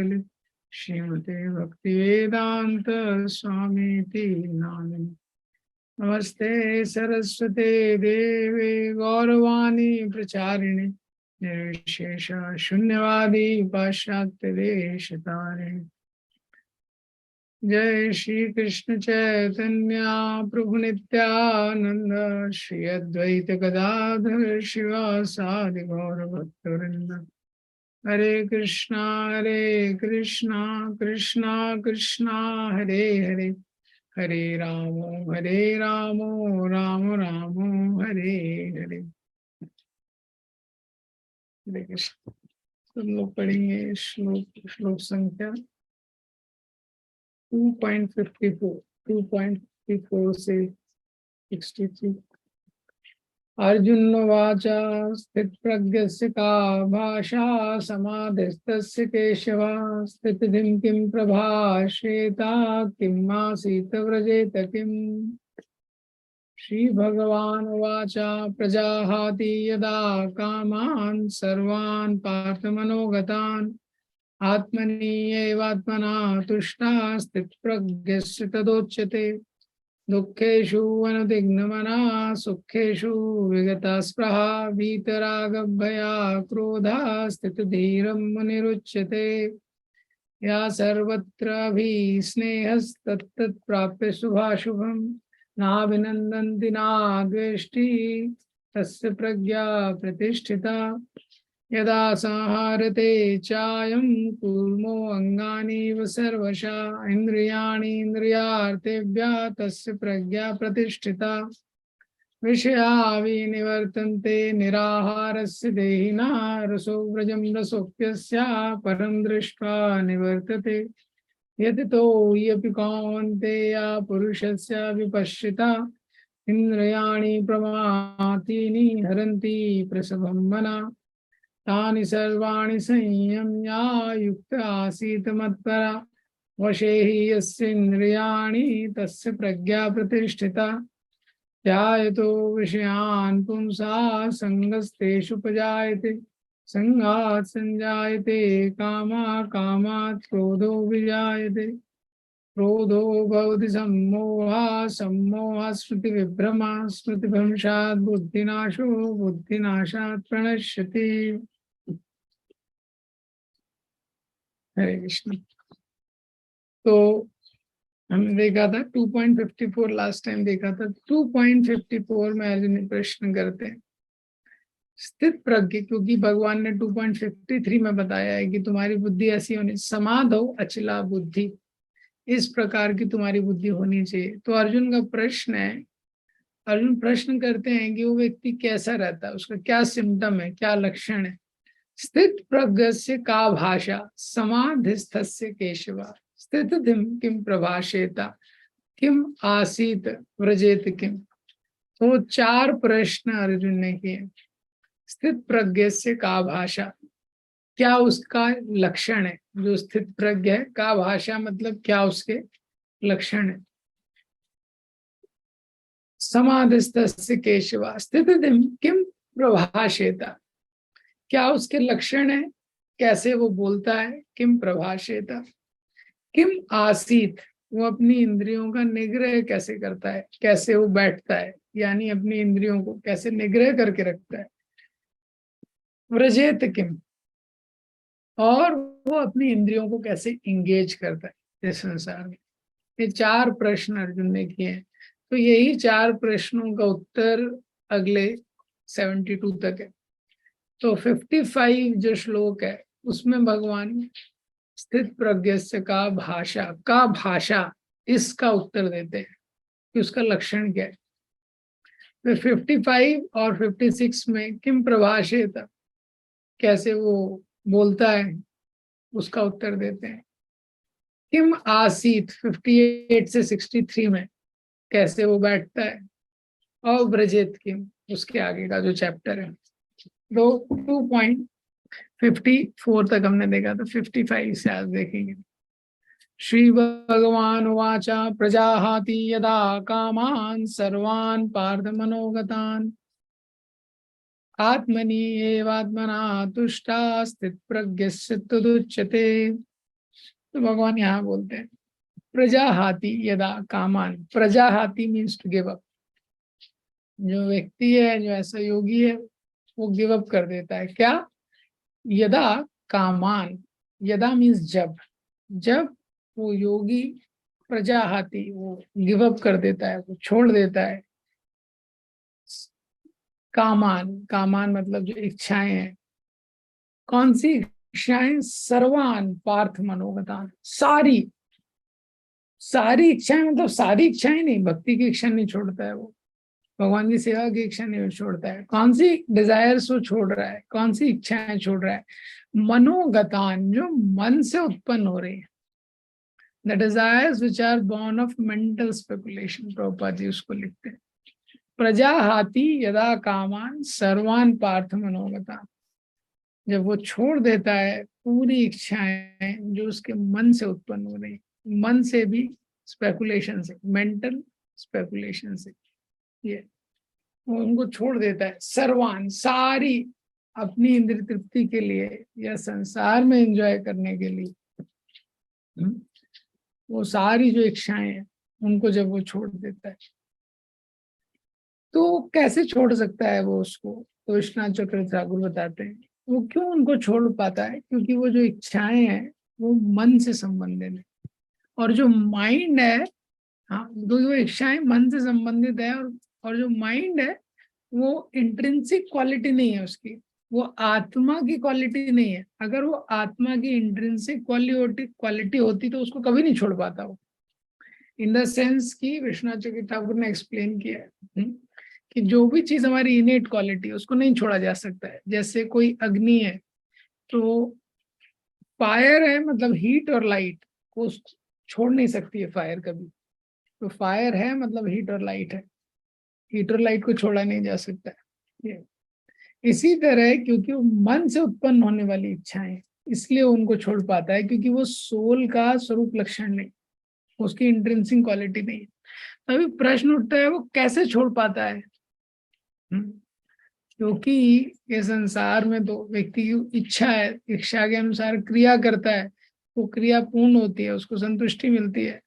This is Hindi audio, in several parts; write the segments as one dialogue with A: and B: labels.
A: श्रीमते भक्तिवेदांत स्वामी नामिने। नमस्ते सरस्वते देवे गौरवाणी प्रचारिणे निर्विशेष शून्यवादी पाश्चात्य देशतारिणे। जय श्री कृष्ण चैतन्य प्रभु नित्यानंद श्री अद्वैत गदाधर शिवासादि गौर भक्तवृंद। हरे कृष्णा कृष्णा कृष्णा हरे हरे, हरे राम राम राम हरे हरे। हरे कृष्ण। तुम लोग पढ़ेंगे श्लोक संख्या 2.54 से 63। अर्जुन उवाच स्थितप्रज्ञस्य का भाषा समाधिस्तस्य केशव स्थितिं किं प्रभाषेता किम् आसीत् व्रजेत किम्। श्री भगवान उवाच प्रजाहाति यदा कामान् सर्वान् पार्थमनोगतान् आत्मनि एवात्मना तुष्टा स्थितप्रज्ञस्य तदोच्यते। दुःखेषु अनुदिग्नमना सुखेषु विगता स्पृहा वीतरागभया क्रोधा स्थितधीरं मुनिरुच्यते। या सर्वत्राभिस्नेहस्तत्तत्प्राप्य शुभाशुभं नाभिनन्दन्ति नाद्वेष्टि तस्य प्रज्ञा प्रतिष्ठिता। यदा संहारते चायं कूर्मो अङ्गानीव सर्वशा इन्द्रियाणि इन्द्रियार्थेभ्यः तस्य प्रज्ञा प्रतिष्ठिता। विषया विनिवर्तन्ते निराहारस्य देहिनः रसो व्रजं रसोऽप्यस्य परं दृष्ट्वा निवर्तते। यदितो ह्यपि कौन्तेय पुरुषस्य विपश्चिता इन्द्रियाणि प्रमाथीनि हरन्ति प्रसभं मनः। तानि सर्वाणि संयम्य युक्त आसीत् मत्परा वशे हि यस्य इन्द्रियाणि तस्य प्रज्ञा प्रतिष्ठिता। ध्यायतो विषयान् पुंसा संगस्तेषुपजायते संगात् संजायते कामात् क्रोधो विजायते। क्रोधो भवति सम्मोहः सम्मोहः स्मृतिविभ्रमः स्मृतिभ्रंशात् बुद्धिनाशो बुद्धिनाशात् प्रणश्यति। हरे कृष्ण। तो हमने देखा था 2.54 लास्ट टाइम देखा था। 2.54 में अर्जुन प्रश्न करते हैं स्थित प्रज्ञ, क्योंकि भगवान ने 2.53 में बताया है कि तुम्हारी बुद्धि ऐसी होनी समाधो अचला बुद्धि, इस प्रकार की तुम्हारी बुद्धि होनी चाहिए। तो अर्जुन का प्रश्न है, अर्जुन प्रश्न करते हैं कि वो व्यक्ति कैसा रहता है, उसका क्या सिम्टम है, क्या लक्षण है। स्थित प्रज्ञस्य का भाषा समाधिस्थस्य केशव स्थित किम प्रभाषेता किम आसीत व्रजेत किम। तो 4 प्रश्न अर्जुन ने किए। स्थित प्रज्ञस्य का भाषा, क्या उसका लक्षण है। जो स्थित प्रज्ञ है, का भाषा मतलब क्या उसके लक्षण है। समाधिस्थस्य केशव स्थित किम प्रभाषेता, क्या उसके लक्षण है, कैसे वो बोलता है। किम प्रभाषेता किम आसीत, वो अपनी इंद्रियों का निग्रह कैसे करता है, कैसे वो बैठता है, यानी अपनी इंद्रियों को कैसे निग्रह करके रखता है। व्रजेत किम, और वो अपनी इंद्रियों को कैसे इंगेज करता है इस संसार में। ये 4 प्रश्न अर्जुन ने किए हैं। तो यही 4 प्रश्नों का उत्तर अगले 72 तक है। तो 55 जो श्लोक है उसमें भगवान स्थित प्रज्ञस्य का भाषा इसका उत्तर देते हैं कि उसका लक्षण क्या है। तो 55 और 56 में किम प्रभाषेत, कैसे वो बोलता है, उसका उत्तर देते हैं। किम आसीत 58 से 63 में कैसे वो बैठता है। और ब्रजेत किम, उसके आगे का जो चैप्टर है। 2.54 तक हमने देखा, तो 55 से आज देखेंगे। श्री भगवान उवाच प्रजाहाति यदा कामान् सर्वान् पार्थ मनोगतान् आत्मनि एवात्मना तुष्टा स्थित प्रज्ञस्य तदुच्यते। तो भगवान यहाँ बोलते हैं प्रजाहाति यदा कामान, प्रजाहाति मीन्स टू गिव अप। जो व्यक्ति है, जो ऐसा योगी है, वो गिव अप कर देता है। क्या? यदा कामान, यदा मीन्स जब, जब वो योगी प्रजाहाति, वो गिव अप कर देता है, वो छोड़ देता है कामान, कामान मतलब जो इच्छाएं हैं। कौन सी इच्छाएं? सर्वान पार्थ मनोगतान, सारी, सारी इच्छाएं मतलब सारी इच्छाएं नहीं, भक्ति की इच्छा नहीं छोड़ता है वो, भगवान की सेवा की इच्छा नहीं छोड़ता है। कौन सी डिजायर्स वो छोड़ रहा है, कौन सी इच्छाएं छोड़ रहा है? मनोगतान, जो मन से उत्पन्न हो रही है, the desires which are born of mental speculation, Prabhupada ji उसको लिखते हैं। प्रजाहाति यदा कामान सर्वान पार्थ मनोगतान, जब वो छोड़ देता है पूरी इच्छाएं जो उसके मन से उत्पन्न हो रही, मन से भी स्पेकुलेशन से, मेंटल स्पेकुलेशन से, ये वो उनको छोड़ देता है। सर्वान, सारी, अपनी इंद्रिय तृप्ति के लिए या संसार में एंजॉय करने के लिए, वो सारी जो इच्छाएं हैं उनको जब वो छोड़ देता है, तो कैसे छोड़ सकता है वो उसको? तो विश्वनाथ चक्रवर्ती ठाकुर बताते हैं वो क्यों उनको छोड़ पाता है, क्योंकि वो जो इच्छाएं हैं वो मन से संबंधित है, और जो माइंड है, हाँ, जो इच्छाएं मन से संबंधित है, और जो माइंड है वो इंट्रिंसिक क्वालिटी नहीं है उसकी, वो आत्मा की क्वालिटी नहीं है। अगर वो आत्मा की इंट्रिंसिक क्वालिटी होती तो उसको कभी नहीं छोड़ पाता वो। इन द सेंस कि विश्वनाथ चक्रवर्ती ठाकुर ने एक्सप्लेन किया है कि जो भी चीज हमारी इनेट क्वालिटी है उसको नहीं छोड़ा जा सकता है। जैसे कोई अग्नि है, तो फायर है मतलब हीट और लाइट को छोड़ नहीं सकती है फायर कभी। तो फायर है मतलब हीट और लाइट है, हीट और लाइट को छोड़ा नहीं जा सकता है। ये इसी तरह क्योंकि वो मन से उत्पन्न होने वाली इच्छाएं, इसलिए उनको छोड़ पाता है, क्योंकि वो सोल का स्वरूप लक्षण नहीं, उसकी इंट्रिंसिक क्वालिटी नहीं है। अभी प्रश्न उठता है वो कैसे छोड़ पाता है? क्योंकि ये संसार में तो व्यक्ति की इच्छा है, इच्छा के अनुसार क्रिया करता है, वो क्रिया पूर्ण होती है, उसको संतुष्टि मिलती है।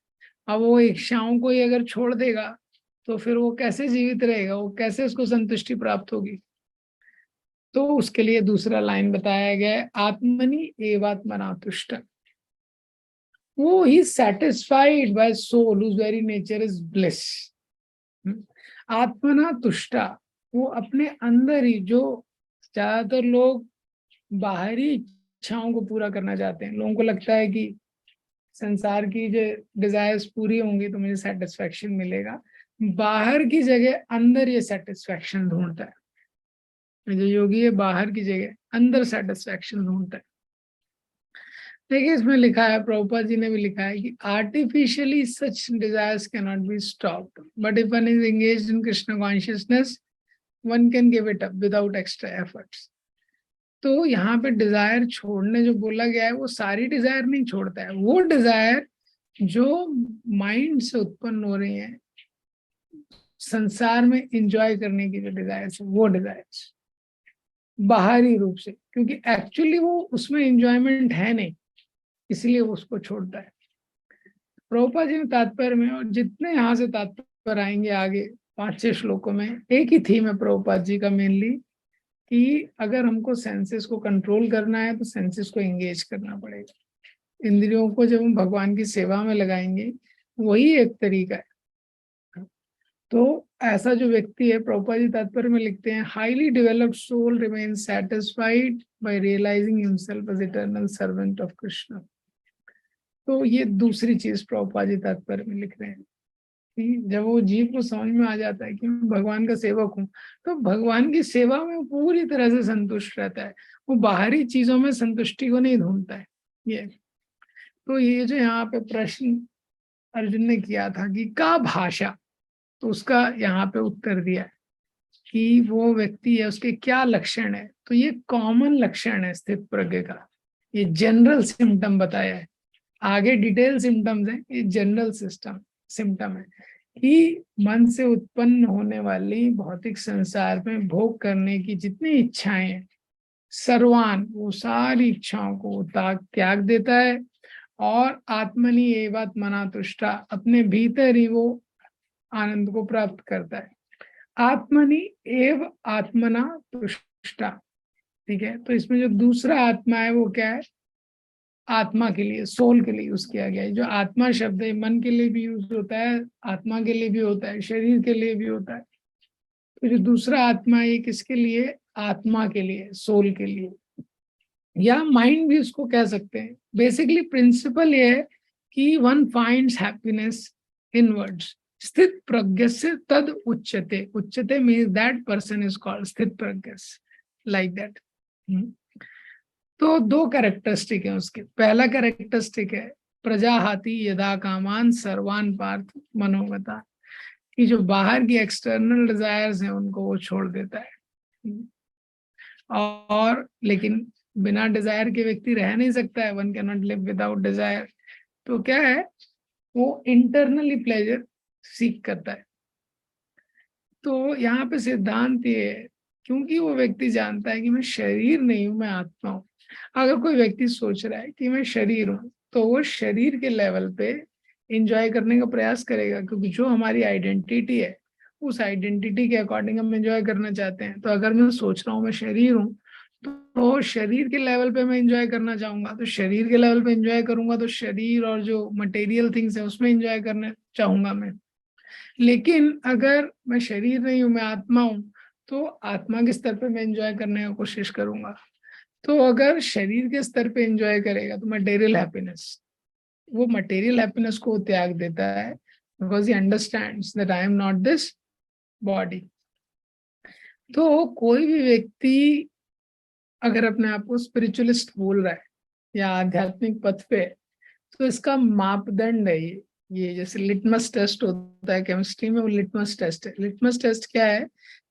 A: अब वो इच्छाओं को ही अगर छोड़ देगा तो फिर वो कैसे जीवित रहेगा, वो कैसे उसको संतुष्टि प्राप्त होगी? तो उसके लिए दूसरा लाइन बताया गया है, आत्मनि एवात्मना तुष्ट, वो ही satisfied by soul whose very nature is bliss. आत्मना तुष्टा, वो अपने अंदर ही, जो ज्यादातर लोग बाहरी इच्छाओं को पूरा करना चाहते हैं, लोगों को लगता है कि संसार की जो डिजायर्स पूरी होंगी तो मुझे सेटिस्फेक्शन मिलेगा, बाहर की जगह अंदर ये सेटिस्फेक्शन ढूंढता है। जो योगी है बाहर की जगह अंदर सेटिस्फेक्शन ढूंढता है। देखिए इसमें लिखा है, प्रभुपाद जी ने भी लिखा है कि artificially such desires can not be stopped, but if one is engaged in Krishna consciousness one can give it up without extra efforts. तो यहाँ पे डिजायर छोड़ने जो बोला गया है, वो सारी डिजायर नहीं छोड़ता है, वो डिजायर जो माइंड से उत्पन्न हो रही है, संसार में एंजॉय करने की जो डिजायर्स है, वो डिजायर्स बाहरी रूप से, क्योंकि एक्चुअली वो उसमें एंजॉयमेंट है नहीं, इसलिए वो उसको छोड़ता है। प्रभुपाद जी ने तात्पर्य में, और जितने यहाँ से तात्पर्य आएंगे आगे 5-6 श्लोकों में, एक ही थीम है प्रभुपाद जी का मेनली, कि अगर हमको सेंसेस को कंट्रोल करना है तो सेंसेस को एंगेज करना पड़ेगा। इंद्रियों को जब हम भगवान की सेवा में लगाएंगे, वही एक तरीका है। तो ऐसा जो व्यक्ति है, प्रभुपाद जी तात्पर्य में लिखते हैं, highly developed soul remain satisfied by realising himself as eternal servant of Krishna. तो ये दूसरी चीज प्रभुपाद जी तात्पर्य में लिख रहे हैं कि जब वो जीव को समझ में आ जाता है कि मैं भगवान का सेवक हूँ, तो भगवान की सेवा में पूरी तरह से संतुष्ट रहता है, वो बाहरी चीजों में संतुष्टि को नहीं ढूंढता है। ये तो ये जो यहाँ पे प्रश्न अर्जुन ने किया था कि का भाषा, तो उसका यहाँ पे उत्तर दिया कि वो व्यक्ति है उसके क्या लक्षण है। तो ये कॉमन लक्षण है स्थित प्रज्ञ का, ये जनरल सिम्टम बताया है, आगे डिटेल सिम्टम्स है, ये जनरल सिम्टम है कि मन से उत्पन्न होने वाली भौतिक संसार में भोग करने की जितनी इच्छाएं हैं, सर्वान, वो सारी इच्छाओं को त्याग देता है, और आत्मनि एवात्मना तुष्टा, अपने भीतर ही वो आनंद को प्राप्त करता है। आत्मनि एव आत्मना तुष्टा, ठीक है। तो इसमें जो दूसरा आत्मा है वो क्या है, आत्मा के लिए, सोल के लिए यूज किया गया है। जो आत्मा शब्द है मन के लिए भी यूज होता है, आत्मा के लिए भी होता है, शरीर के लिए भी होता है। तो जो दूसरा आत्मा है ये किसके लिए, आत्मा के लिए, सोल के लिए, या माइंड भी उसको कह सकते हैं। बेसिकली प्रिंसिपल ये है कि one finds happiness in words. स्थित प्रज्ञ से तद उच्चते, उच्चते means that person is called स्थित प्रज्ञ, लाइक दैट। तो दो कैरेक्टरिस्टिक है उसके। पहला कैरेक्टरिस्टिक है प्रजाहाति यदा कामान सर्वान पार्थ मनोगता, कि जो बाहर की एक्सटर्नल डिजायर्स हैं उनको वो छोड़ देता है। और लेकिन बिना डिजायर के व्यक्ति रह नहीं सकता है, one can not live without desire. तो क्या है, वो इंटरनली प्लेजर सीख करता है। तो यहाँ पे सिद्धांत ये है, क्योंकि वो व्यक्ति जानता है कि मैं शरीर नहीं हूं, मैं आत्मा हूं। अगर कोई व्यक्ति सोच रहा है कि मैं शरीर हूं, तो वो शरीर के लेवल पे एंजॉय करने का प्रयास करेगा, क्योंकि जो हमारी आइडेंटिटी है उस आइडेंटिटी के अकॉर्डिंग हम एंजॉय करना चाहते हैं। तो अगर मैं सोच रहा हूँ मैं शरीर हूँ, तो शरीर के लेवल पे मैं एंजॉय करना चाहूंगा, तो शरीर के लेवल पे एंजॉय करूंगा, तो शरीर और जो मटेरियल थिंग्स है उसमें एंजॉय करना चाहूंगा मैं। लेकिन अगर मैं शरीर नहीं हूं, मैं आत्मा हूं, तो आत्मा के स्तर पे मैं एंजॉय करने का कोशिश करूंगा। तो अगर शरीर के स्तर पे एंजॉय करेगा तो मटेरियल हैप्पीनेस, वो मटेरियल हैप्पीनेस को त्याग देता है, because he understands that I am not this body. तो कोई भी व्यक्ति अगर अपने आप को स्पिरिचुअलिस्ट बोल रहा है या आध्यात्मिक पथ पे है, तो इसका मापदंड है ये जैसे लिटमस टेस्ट होता है केमिस्ट्री में, वो लिटमस टेस्ट है। लिटमस टेस्ट क्या है,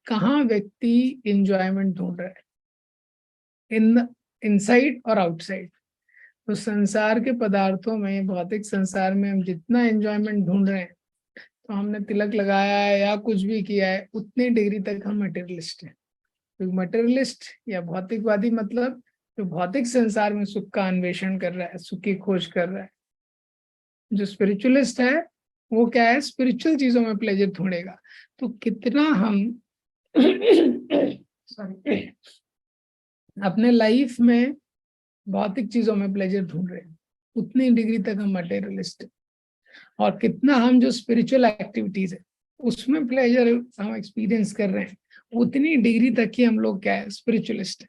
A: कहाँ व्यक्ति इंजॉयमेंट ढूंढ रहा है, इन इनसाइड और आउटसाइड। तो संसार के पदार्थों में, भौतिक संसार में हम जितना एंजॉयमेंट ढूंढ रहे हैं, तो हमने तिलक लगाया है या कुछ भी किया है, उतनी डिग्री तक हम मटेरियलिस्ट हैं। तो मटेरियलिस्ट या भौतिकवादी मतलब जो भौतिक संसार में सुख का अन्वेषण कर रहा है, सुख की खोज कर रहा है। जो स्पिरिचुअलिस्ट है वो क्या है, स्पिरिचुअल चीजों में प्लेजर ढूंढेगा। तो कितना हम सॉरी अपने लाइफ में भौतिक चीजों में प्लेजर ढूंढ रहे हैं, उतनी डिग्री तक हम मटेरियलिस्ट है। और कितना हम जो स्पिरिचुअल एक्टिविटीज है उसमें प्लेजर हम एक्सपीरियंस कर रहे हैं, उतनी डिग्री तक ही हम लोग क्या है, स्पिरिचुअलिस्ट है।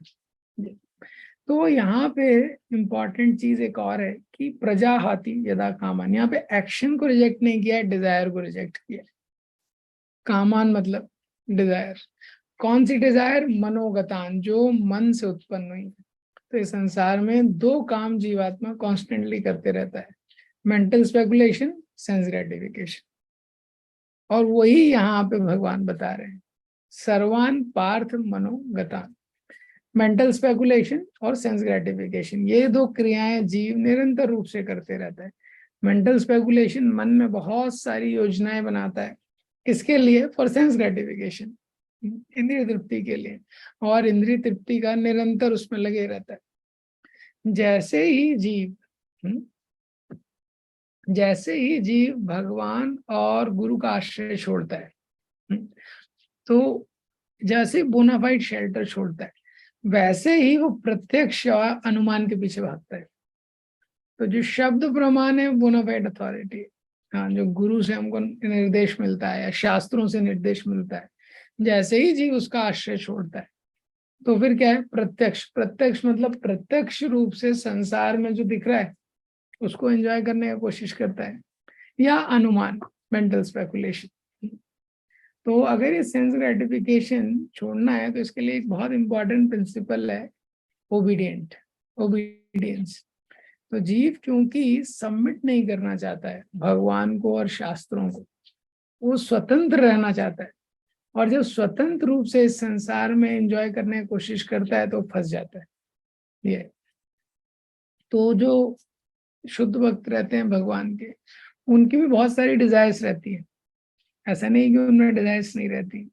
A: तो यहाँ पे इम्पॉर्टेंट चीज एक और है कि प्रजाहाति यदा कामान, यहाँ पे एक्शन को रिजेक्ट नहीं किया है, डिजायर को रिजेक्ट किया है। कामान मतलब डिजायर, कौन सी डिजायर, मनोगतान, जो मन से उत्पन्न हुई। तो इस संसार में दो काम जीवात्मा कॉन्स्टेंटली करते रहता है, मेंटल स्पेकुलेशन, सेंस ग्रेटिफिकेशन। और वही यहाँ पे भगवान बता रहे हैं, सर्वान पार्थ मनोगतान, मेंटल स्पेकुलेशन और सेंस ग्रेटिफिकेशन, ये दो क्रियाएं जीव निरंतर रूप से करते रहता है। मेंटल स्पेकुलेशन, मन में बहुत सारी योजनाएं बनाता है, किसके लिए, फॉर सेंस ग्रेटिफिकेशन, इंद्रिय तृप्ति के लिए, और इंद्रिय तृप्ति का निरंतर उसमें लगे रहता है। जैसे ही जीव भगवान और गुरु का आश्रय छोड़ता है, तो जैसे बोनाफाइड शेल्टर छोड़ता है, वैसे ही वो प्रत्यक्ष अनुमान के पीछे भागता है। तो जो शब्द प्रमाण है बोनाफाइड अथॉरिटी, हाँ, जो गुरु से हमको निर्देश मिलता है या शास्त्रों से निर्देश मिलता है, जैसे ही जीव उसका आश्रय छोड़ता है, तो फिर क्या है, प्रत्यक्ष। प्रत्यक्ष मतलब प्रत्यक्ष रूप से संसार में जो दिख रहा है उसको एंजॉय करने की कोशिश करता है, या अनुमान, मेंटल स्पेकुलेशन। तो अगर ये सेंस ग्रेटिफिकेशन छोड़ना है तो इसके लिए एक बहुत इंपॉर्टेंट प्रिंसिपल है, ओबीडियंस। तो जीव क्योंकि सबमिट नहीं करना चाहता है भगवान को और शास्त्रों को, वो स्वतंत्र रहना चाहता है। और जब स्वतंत्र रूप से इस संसार में एंजॉय करने की कोशिश करता है तो फंस जाता है ये। तो जो शुद्ध भक्त रहते हैं भगवान के, उनकी भी बहुत सारी डिजायर्स रहती है, ऐसा नहीं कि उनमें डिजायर्स नहीं रहती।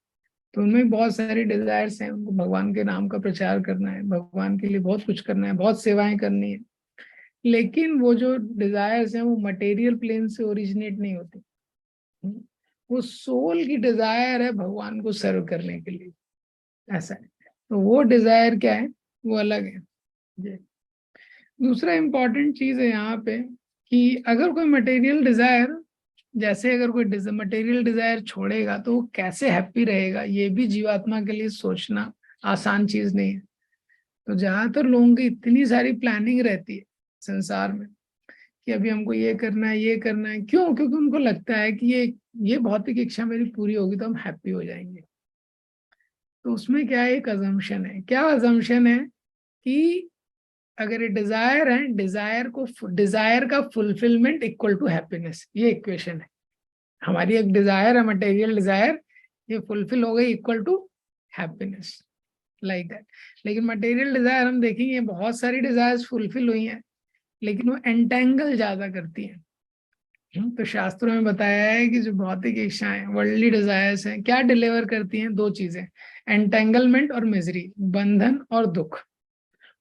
A: तो उनमें बहुत सारी डिजायर्स हैं, उनको भगवान के नाम का प्रचार करना है, भगवान के लिए बहुत कुछ करना है, बहुत सेवाएं करनी है। लेकिन वो जो डिजायर्स हैं वो मटेरियल प्लेन से ओरिजिनेट नहीं होते। वो सोल की डिजायर है भगवान को सर्व करने के लिए, ऐसा है। तो वो डिजायर क्या है, वो अलग है जी। दूसरा इम्पोर्टेंट चीज है यहाँ पे कि अगर कोई मटेरियल डिजायर, जैसे अगर कोई मटेरियल डिजायर छोड़ेगा तो वो कैसे हैप्पी रहेगा, ये भी जीवात्मा के लिए सोचना आसान चीज नहीं है। तो ज्यादातर लोगों की इतनी सारी प्लानिंग रहती है संसार में कि अभी हमको ये करना है, ये करना है, क्यों? क्योंकि उनको लगता है कि ये भौतिक इच्छा मेरी पूरी होगी तो हम हैप्पी हो जाएंगे। तो उसमें क्या है, एक अजम्पशन है। क्या अजम्पशन है कि अगर ये डिजायर है, डिजायर का फुलफिलमेंट इक्वल टू हैप्पीनेस, ये इक्वेशन है। हमारी एक डिजायर है, मटेरियल डिजायर, ये फुलफिल हो गई equal to happiness, like that. लेकिन मटेरियल डिजायर हम देखेंगे बहुत सारी डिजायर्स फुलफिल हुई हैं, लेकिन वो एंटेंगल ज्यादा करती हैं। तो शास्त्रों में बताया है कि जो भौतिक इच्छाएं, वर्ल्डली डिजायर्स हैं, क्या डिलीवर करती हैं? दो चीजें, एंटेंगलमेंट और मिजरी, बंधन और दुख।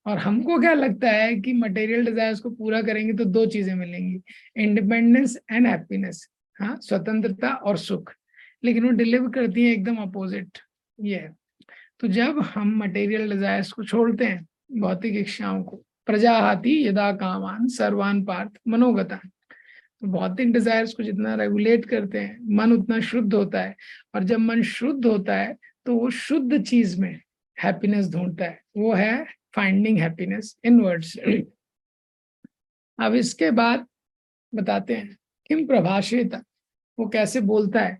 A: और हमको क्या लगता है कि मटेरियल डिजायर्स को पूरा करेंगे तो दो चीजें मिलेंगी, इंडिपेंडेंस एंड हैप्पीनेस, हाँ, स्वतंत्रता और सुख। लेकिन वो डिलीवर करती है एकदम अपोजिट, ये है। तो जब हम मटेरियल डिजायर्स को छोड़ते हैं, भौतिक इच्छाओं को, प्रजाहाति यदा कामान सर्वान पार्थ मनोगता, तो भौतिक डिजायर्स को जितना रेगुलेट करते हैं मन उतना शुद्ध होता है। और जब मन शुद्ध होता है तो वो शुद्ध चीज में हैप्पीनेस ढूंढता है, वो है फाइंडिंग हैप्पीनेस इन वर्ड्स। अब इसके बाद बताते हैं किम प्रभाषेत, वो कैसे बोलता है।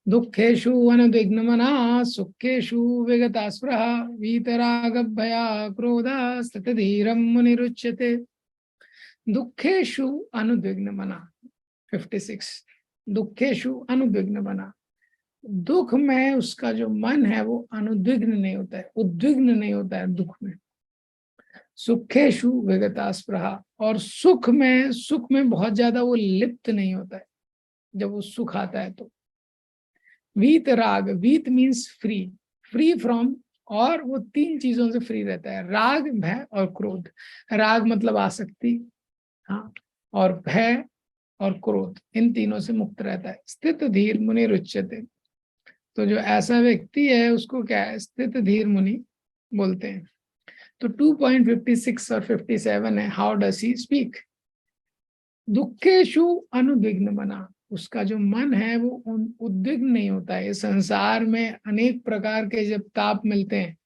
A: दुखेशु अनुद्विग्नमना सुखेशु विगता स्पृहा वीतराग भया क्रोधा स्थितिधीरम मुनिरुच्यते। दुखेशु अनुद्विग्नमना 56, दुखेशु अनुद्विग्न बना, दुख में उसका जो मन है वो अनुद्विग्न नहीं होता है, उद्विग्न नहीं होता है दुख में। सुखेशु विगता स्पृहा, और सुख में बहुत ज्यादा वो लिप्त नहीं होता है जब वो सुख आता है तो। वीत राग, वीत मीन्स फ्री, फ्री फ्रॉम, और वो तीन चीजों से फ्री रहता है, राग भय और क्रोध। राग मतलब आसक्ति, हाँ, और भय और क्रोध, इन तीनों से मुक्त रहता है। स्थित धीर मुनि रुच्यते, तो जो ऐसा व्यक्ति है उसको क्या है, स्थित धीर मुनि बोलते हैं। तो 2.56 और 57 है, हाउ डस ही स्पीक। दुखेशु अनुद्विग्न बना, उसका जो मन है वो उद्विग्न नहीं होता है। संसार में अनेक प्रकार के जब ताप मिलते हैं,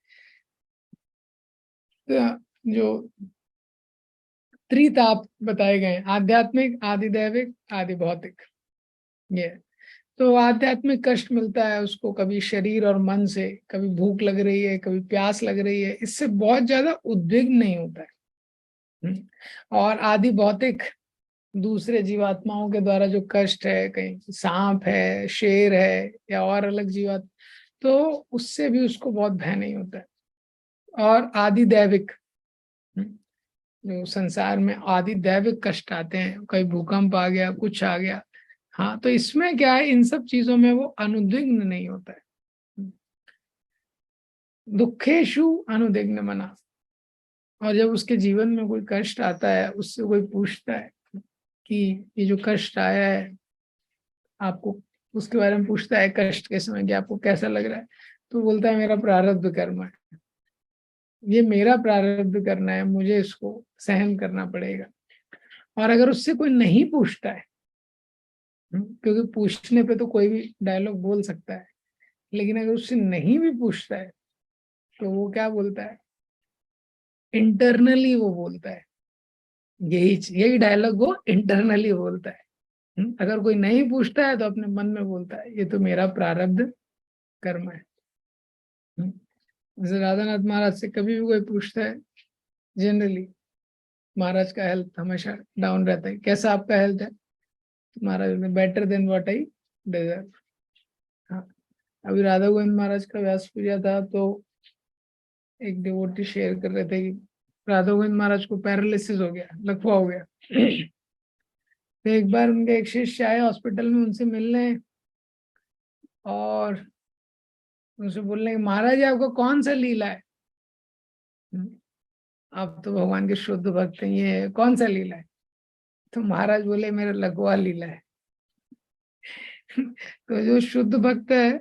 A: तो जो त्रिताप बताए गए, आध्यात्मिक, आदिदैविक, आदि भौतिक, ये। तो आध्यात्मिक कष्ट मिलता है उसको कभी शरीर और मन से, कभी भूख लग रही है, कभी प्यास लग रही है, इससे बहुत ज्यादा उद्विग्न नहीं होता है। और आदि भौतिक, दूसरे जीवात्माओं के द्वारा जो कष्ट है, कहीं सांप है, शेर है, या और अलग जीवात्मा, तो उससे भी उसको बहुत भय नहीं होता है। और आदि दैविक, जो संसार में आदि दैविक कष्ट आते हैं, कहीं भूकंप आ गया, कुछ आ गया, हाँ, तो इसमें क्या है, इन सब चीजों में वो अनुद्विग्न नहीं होता है। दुखेशु अनुद्विग्न मना, और जब उसके जीवन में कोई कष्ट आता है, उससे कोई पूछता है कि ये जो कष्ट आया है आपको, उसके बारे में पूछता है कष्ट के समय कि आपको कैसा लग रहा है, तो बोलता है मेरा प्रारब्ध कर्म है, ये मेरा प्रारब्ध करना है, मुझे इसको सहन करना पड़ेगा। और अगर उससे कोई नहीं पूछता है, क्योंकि पूछने पे तो कोई भी डायलॉग बोल सकता है, लेकिन अगर उससे नहीं भी पूछता है तो वो क्या बोलता है, इंटरनली वो बोलता है, यही यही डायलॉग वो इंटरनली बोलता है। अगर कोई नहीं पूछता है तो अपने मन में बोलता है ये तो मेरा प्रारब्ध कर्म है। जैसे राधानाथ महाराज से कभी भी कोई पूछता है, जनरली महाराज का हेल्थ हमेशा डाउन रहता है, कैसा आपका हेल्थ है, तो महाराज better than what I deserve. हाँ, अभी राधा गोविंद महाराज का व्यास पूजा था, तो एक डिवोटी शेयर कर रहे थे कि राधा गोविंद महाराज को पैरालिसिस हो गया, लकवा हो गया। तो एक बार उनके एक शिष्य आए हॉस्पिटल में उनसे मिलने, और उनसे बोलने कि महाराज जी आपको कौन सा लीला है, आप तो भगवान के शुद्ध भक्त हैं, ये कौन सा लीला है। तो महाराज बोले मेरा लघुआ लीला है। तो जो शुद्ध भक्त है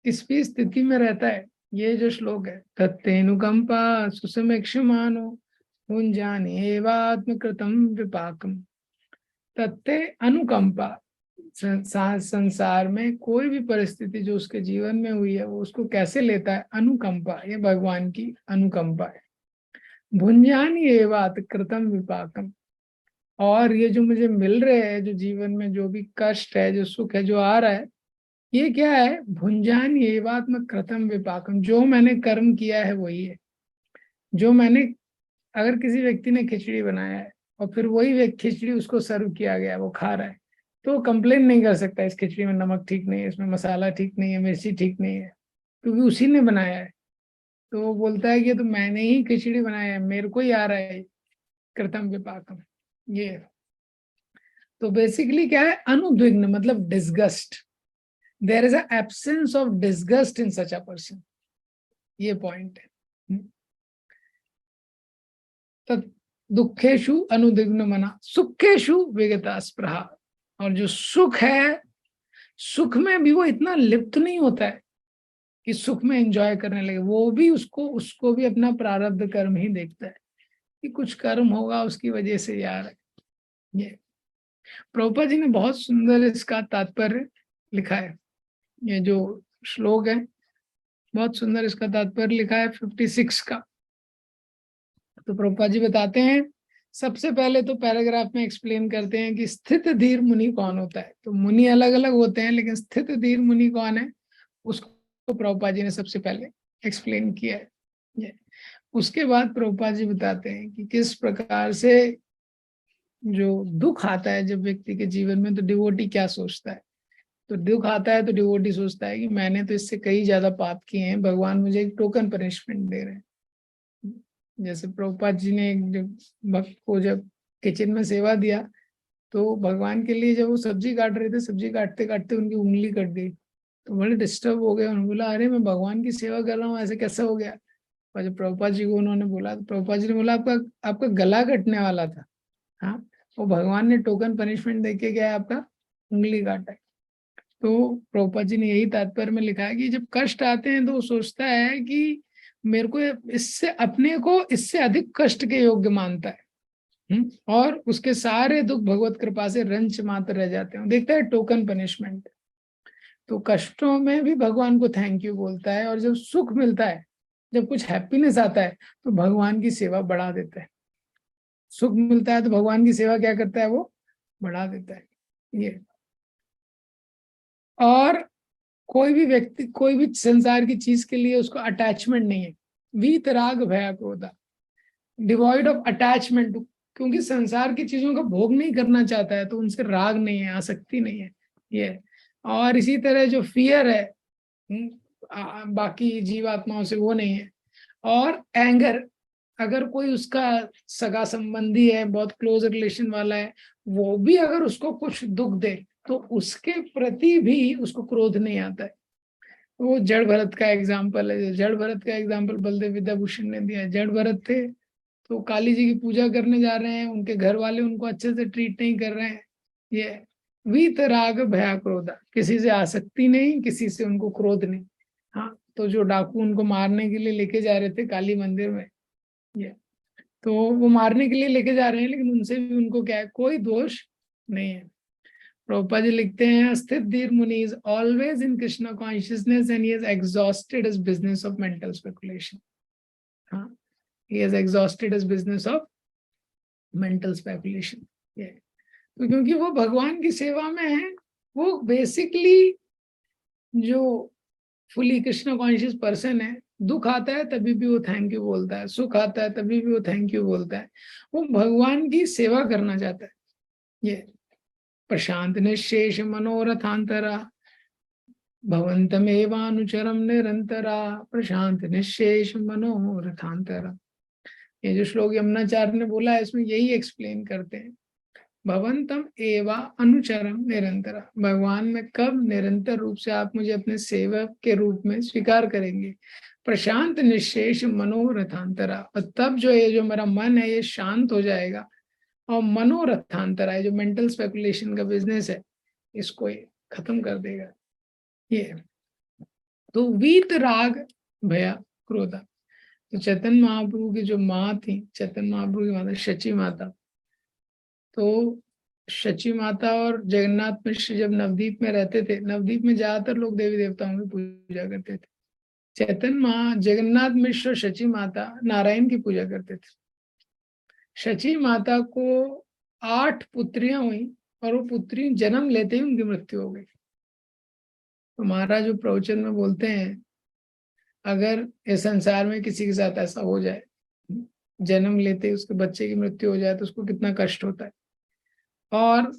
A: किस भी स्थिति में रहता है, ये जो श्लोक है, तत्तेनुकंपा सुसमीक्षमानो भुंजानि एवात्मकृतं विपाकम। तत्ते अनुकंपा, संसार में कोई भी परिस्थिति जो उसके जीवन में हुई है वो उसको कैसे लेता है, अनुकंपा, ये भगवान की अनुकंपा है। भुंजानि एवात्मकृतं विपाकम, और ये जो मुझे मिल रहे हैं, जो जीवन में जो भी कष्ट है, जो सुख है, जो आ रहा है, ये क्या है, भुंजान एवात्मकृतं विपाकम, जो मैंने कर्म किया है वही है। जो मैंने, अगर किसी व्यक्ति ने खिचड़ी बनाया है और फिर वही खिचड़ी उसको सर्व किया गया, वो खा रहा है, तो वो कंप्लेन नहीं कर सकता इस खिचड़ी में नमक ठीक नहीं है, इसमें मसाला ठीक नहीं है, मिर्ची ठीक नहीं है, क्योंकि उसी ने बनाया है। तो वो बोलता है कि ये तो मैंने ही खिचड़ी बनाया है, मेरे को ही आ रहा है कृतम विपाकम। ये तो बेसिकली क्या है, अनुद्विग्न मतलब disgust, there is a absence of disgust in such a person, ये पॉइंट है। तत् दुखेशु अनुद्विग्न मना सुखेशु विगता स्पृहा, और जो सुख है, सुख में भी वो इतना लिप्त नहीं होता है कि सुख में एंजॉय करने लगे, वो भी उसको भी अपना प्रारब्ध कर्म ही देखता है कि कुछ कर्म होगा उसकी वजह से यार है। ये प्रभुपाद जी ने बहुत सुंदर इसका तात्पर्य लिखा है, ये जो श्लोक है बहुत सुंदर इसका तात्पर्य लिखा है 56 का। तो प्रभुपाद जी बताते हैं, सबसे पहले तो पैराग्राफ में एक्सप्लेन करते हैं कि स्थित धीर मुनि कौन होता है। तो मुनि अलग अलग होते हैं, लेकिन स्थित धीर मुनि कौन है उसको प्रभुपाद जी ने सबसे पहले एक्सप्लेन किया है। उसके बाद प्रभुपाद जी बताते हैं कि किस प्रकार से जो दुख आता है जब व्यक्ति के जीवन में, तो डिवोटी क्या सोचता है। तो दुख आता है तो डिवोटी सोचता है कि मैंने तो इससे कई ज्यादा पाप किए हैं, भगवान मुझे एक टोकन पनिशमेंट दे रहे हैं। जैसे प्रभुपाद जी ने एक भक्त को जब किचन में सेवा दिया, तो भगवान के लिए जब वो सब्जी काट रहे थे, सब्जी काटते काटते उनकी उंगली कट गई, तो बड़े डिस्टर्ब हो गए। उन्होंने बोला अरे मैं भगवान की सेवा कर रहा हूँ, ऐसे कैसा हो गया। और जब प्रभुपाद जी को उन्होंने बोला, तो प्रभुपाद जी ने बोला आपका आपका गला कटने वाला था, हाँ, वो भगवान ने टोकन पनिशमेंट देके क्या है, आपका उंगली काटा है। तो प्रभुपाद जी ने यही तात्पर्य में लिखा है कि जब कष्ट आते हैं तो वो सोचता है कि मेरे को इससे, अपने को इससे अधिक कष्ट के योग्य मानता है। और उसके सारे दुख भगवत कृपा से रंच मात्र रह जाते हैं, देखता है टोकन पनिशमेंट। तो कष्टों में भी भगवान को थैंक यू बोलता है, और जब सुख मिलता है, जब कुछ हैप्पीनेस आता है, तो भगवान की सेवा बढ़ा देता है। सुख मिलता है तो भगवान की सेवा क्या करता है, वो बढ़ा देता है। ये, और कोई भी व्यक्ति कोई भी संसार की चीज के लिए उसको अटैचमेंट नहीं है। वीत राग भया क्रोधा, डिवॉइड ऑफ अटैचमेंट, क्योंकि संसार की चीजों का भोग नहीं करना चाहता है, तो उनसे राग नहीं है, आसक्ति नहीं है। ये, और इसी तरह जो फियर है बाकी जीवात्माओं से, वो नहीं है। और एंगर, अगर कोई उसका सगा संबंधी है, बहुत क्लोज रिलेशन वाला है, वो भी अगर उसको कुछ दुख दे, तो उसके प्रति भी उसको क्रोध नहीं आता है। वो जड़ भरत का एग्जाम्पल है। जड़ भरत का एग्जाम्पल बलदेव विद्याभूषण ने दिया है। जड़ भरत थे, तो काली जी की पूजा करने जा रहे हैं, उनके घर वाले उनको अच्छे से ट्रीट नहीं कर रहे हैं। ये वीत राग भया क्रोधा, किसी से आसक्ति नहीं, किसी से उनको क्रोध नहीं। हाँ, तो जो डाकू उनको मारने के लिए लेके जा रहे थे काली मंदिर में, ये, तो वो मारने के लिए लेके जा रहे हैं, लेकिन उनसे भी उनको क्या है, कोई दोष नहीं है। प्रभुपाद जी लिखते हैं, स्थित धीर मुनि is always in Krishna consciousness and he has exhausted his business of mental speculation. हाँ, he has exhausted his business of mental speculation। तो क्योंकि वो भगवान की सेवा में है, वो बेसिकली जो फुली कृष्ण कॉन्शियस पर्सन है, दुख आता है तभी भी वो थैंक यू बोलता है, सुख आता है तभी भी वो थैंक यू बोलता है। वो भगवान की सेवा करना चाहता है। ये प्रशांत निशेष मनोरथांतरा भवंतमेवानुचरम निरंतरा, प्रशांत निशेष मनोरथांतरा। ये जो श्लोक यमुनाचार्य ने बोला है, इसमें यही एक्सप्लेन करते हैं। भवंतम एवा अनुचरम निरंतर, भगवान में कब निरंतर रूप से आप मुझे अपने सेवक के रूप में स्वीकार करेंगे। प्रशांत निशेष मनोरथांतरा, और तब जो ये जो मेरा मन है ये शांत हो जाएगा, और मनोरथांतराय, जो मेंटल स्पेकुलेशन का बिजनेस है, इसको ये खत्म कर देगा। ये तो वीत राग भया क्रोधा। तो चैतन्य महाप्रभु की जो माँ थी, चैतन्य महाप्रभु की माता शची माता, तो शची माता और जगन्नाथ मिश्र जब नवदीप में रहते थे, नवदीप में ज्यादातर लोग देवी देवताओं की पूजा करते थे। चैतन्य माँ, जगन्नाथ मिश्र और शची माता नारायण की पूजा करते थे। शची माता को 8 पुत्रियां हुई और वो पुत्री जन्म लेते ही उनकी मृत्यु हो गई। तो महाराज जो प्रवचन में बोलते हैं, अगर इस संसार में किसी के साथ ऐसा हो जाए, जन्म लेते ही उसके बच्चे की मृत्यु हो जाए, तो उसको कितना कष्ट होता है। और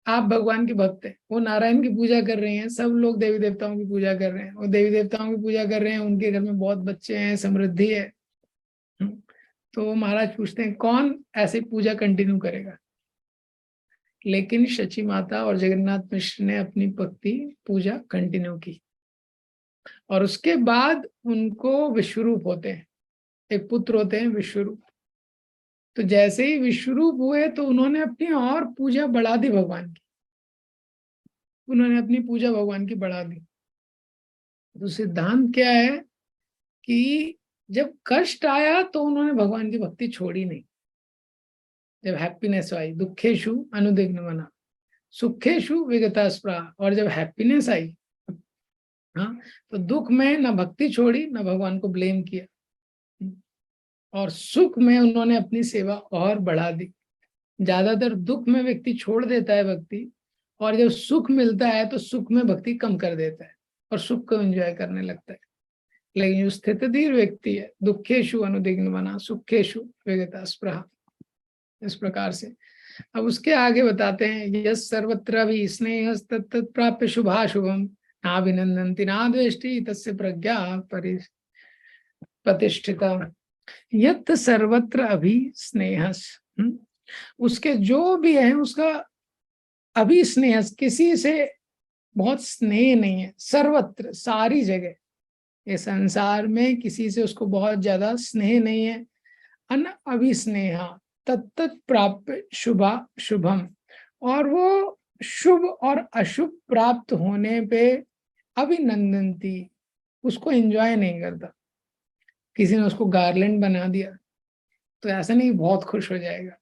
A: आप भगवान के भक्त हैं, वो नारायण की पूजा कर रहे हैं, सब लोग देवी देवताओं की पूजा कर रहे हैं, वो देवी देवताओं की पूजा कर रहे हैं, उनके घर में बहुत बच्चे हैं, समृद्धि है। तो महाराज पूछते हैं कौन ऐसी पूजा कंटिन्यू करेगा। लेकिन शची माता और जगन्नाथ मिश्र ने अपनी भक्ति पूजा कंटिन्यू की, और उसके बाद उनको विश्वरूप होते हैं, एक पुत्र होते हैं विश्वरूप। तो जैसे ही विश्वरूप हुए तो उन्होंने अपनी और पूजा बढ़ा दी भगवान की, उन्होंने अपनी पूजा भगवान की बढ़ा दी। तो सिद्धांत क्या है कि जब कष्ट आया तो उन्होंने भगवान की भक्ति छोड़ी नहीं। जब हैप्पीनेस आई, दुखेशु अनुदिग्न मना, सुखेशु विगता स्पृहा, और जब हैप्पीनेस आई, हाँ, तो दुख में न भक्ति छोड़ी, न भगवान को ब्लेम किया, और सुख में उन्होंने अपनी सेवा और बढ़ा दी। ज्यादातर दुख में व्यक्ति छोड़ देता है भक्ति, और जब सुख मिलता है तो सुख में भक्ति कम कर देता है और सुख को एंजॉय करने लगता है। लेकिन जो स्थित धीर व्यक्ति है, दुखेशु अनुदिग्न मना, सुखेशु विगता स्पृहा, इस प्रकार से। अब उसके आगे बताते हैं, यस सर्वत्र भी स्नेह तत्त प्राप्य शुभाशुभम नाभिनंदन्ति नाद्वेष्टि तस्य प्रज्ञा प्रतिष्ठिता। यत् सर्वत्र अभी स्नेहस, उसके जो भी है उसका अभी स्नेह, किसी से बहुत स्नेह नहीं है, सर्वत्र सारी जगह, ये संसार में किसी से उसको बहुत ज्यादा स्नेह नहीं है। अन अभिस्नेहा तत्त प्राप्त शुभा शुभम, और वो शुभ और अशुभ प्राप्त होने पे अभिनंदनती, उसको एंजॉय नहीं करता। किसी ने उसको गार्लैंड बना दिया तो ऐसा नहीं बहुत खुश हो जाएगा,